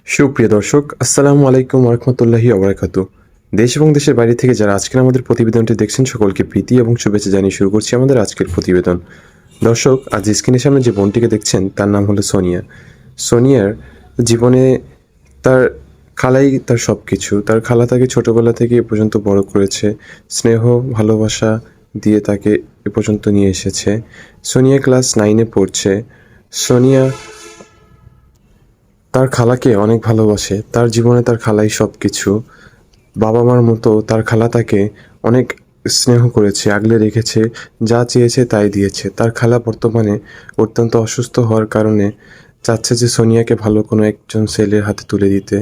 সুপ্রিয় দর্শক, আসসালামু আলাইকুম রহমতুল্লাহি ওবরাকাতু। দেশ এবং দেশের বাইরে থেকে যারা আজকের আমাদের প্রতিবেদনটি দেখছেন সকলকে প্রীতি এবং শুভেচ্ছা জানিয়ে শুরু করছি আমাদের আজকের প্রতিবেদন। দর্শক, আজ স্ক্রিনের সামনে যে বোনটিকে দেখছেন তার নাম হলো সোনিয়া। সোনিয়ার জীবনে তার খালাই তার সব কিছু। তার খালা তাকে ছোটোবেলা থেকে এ পর্যন্ত বড় করেছে, স্নেহ ভালোবাসা দিয়ে তাকে এ পর্যন্ত নিয়ে এসেছে। সোনিয়া ক্লাস 9-এ পড়ছে। সোনিয়া তার খালাকে অনেক ভালোবাসে। তার জীবনে তার খালাই সব কিছু। বাবা মার মতো তার খালা তাকে অনেক স্নেহ করেছে, আগলে রেখেছে, যা চেয়েছে তাই দিয়েছে। তার খালা বর্তমানে অত্যন্ত অসুস্থ হওয়ার কারণে চাচ্ছে যে সোনিয়াকে ভালো কোনো একজন ছেলের হাতে তুলে দিতে,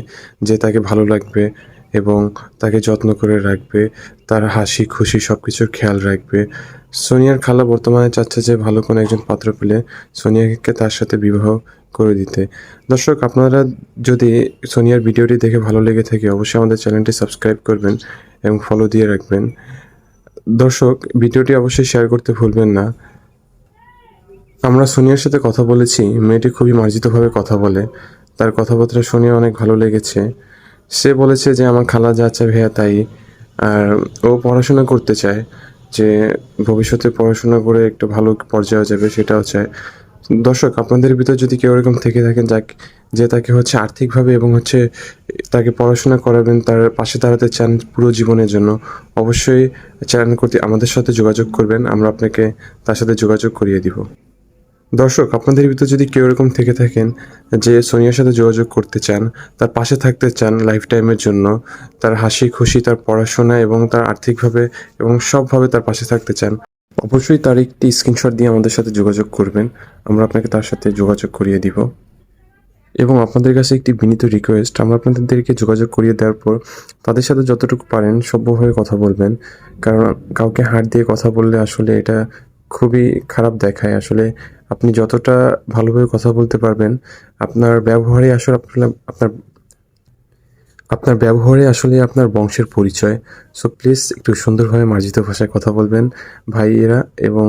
যে তাকে ভালো লাগবে এবং তাকে যত্ন করে রাখবে, তার হাসি খুশি সব কিছুর খেয়াল রাখবে। সোনিয়ার খালা বর্তমানে চাচ্ছে যে ভালো কোনো একজন পাত্র পেলে সোনিয়াকে তার সাথে বিবাহ করে দিতে। দর্শক, আপনারা যদি সোনিয়ার ভিডিওটি দেখে ভালো লেগে থাকে অবশ্যই আমাদের চ্যানেলটি সাবস্ক্রাইব করবেন এবং ফলো দিয়ে রাখবেন। দর্শক, ভিডিওটি অবশ্যই শেয়ার করতে ভুলবেন না। আমরা সোনিয়ার সাথে কথা বলেছি, মেয়েটি খুবই মার্জিতভাবে কথা বলে। তার কথাবার্তা শুনে অনেক ভালো লেগেছে। সে বলেছে যে আমার খালা যা চায় ভাইয়া তাই। আর ও পড়াশোনা করতে চায়, যে ভবিষ্যতে পড়াশোনা করে একটু ভালো পর্যায়ে যাবে সেটাও চায়। দর্শক, আপনাদের ভিতর যদি কেউ এরকম থেকে থাকেন যে তাকে আর্থিকভাবে এবং তাকে পড়াশোনা করাবেন, তার পাশে দাঁড়াতে চান পুরো জীবনের জন্য, অবশ্যই চ্যানেল করতে আমাদের সাথে যোগাযোগ করবেন। আমরা আপনাকে তার সাথে যোগাযোগ করিয়ে দিব। দর্শক, আপনাদের ভিতর যদি কেউ এরকম থেকে থাকেন যে সোনিয়ার সাথে যোগাযোগ করতে চান, তার পাশে থাকতে চান লাইফ টাইমের জন্য, তার হাসি খুশি, তার পড়াশোনা এবং তার আর্থিকভাবে এবং সবভাবে তার পাশে থাকতে চান, অবশ্যই তার একটি স্ক্রিনশট দিয়ে আমাদের সাথে যোগাযোগ করবেন। আমরা আপনাকে তার সাথে যোগাযোগ করিয়ে দিব। এবং আপনাদের কাছে একটি বিনীত রিকোয়েস্ট, আমরা আপনাদেরকে যোগাযোগ করিয়ে দেওয়ার পর তাদের সাথে যতটুকু পারেন সভ্যভাবে কথা বলবেন। কারণ কাউকে হাত দিয়ে কথা বললে আসলে এটা খুবই খারাপ দেখায়। আসলে আপনি যতটা ভালোভাবে কথা বলতে পারবেন, আপনার ব্যবহারে আসলে আপনার আপনার ব্যবহারে আসলে আপনার বংশের পরিচয়। সো প্লিজ একটু সুন্দরভাবে মার্জিত ভাষায় কথা বলবেন ভাইয়েরা। এবং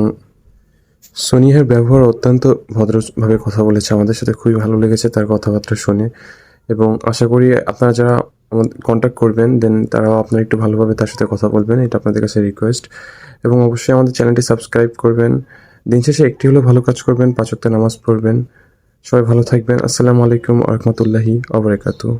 সোনিয়ার ব্যবহার অত্যন্ত ভদ্রভাবে কথা বলেছে, আমাদের সাথে খুবই ভালো লেগেছে তার কথাবার্তা শুনে। এবং আশা করি আপনারা যারা আমাদের কন্ট্যাক্ট করবেন দেন তারাও আপনারা একটু ভালোভাবে তার সাথে কথা বলবেন, এটা আপনাদের কাছে রিকোয়েস্ট। এবং অবশ্যই আমাদের চ্যানেলটি সাবস্ক্রাইব করবেন। দিন শেষে একটি হলেও ভালো কাজ করবেন, 5 ওয়াক্ত নামাজ পড়বেন। সবাই ভালো থাকবেন। আসসালামু আলাইকুম রহমতুল্লাহি ওয়া বারাকাতুহু।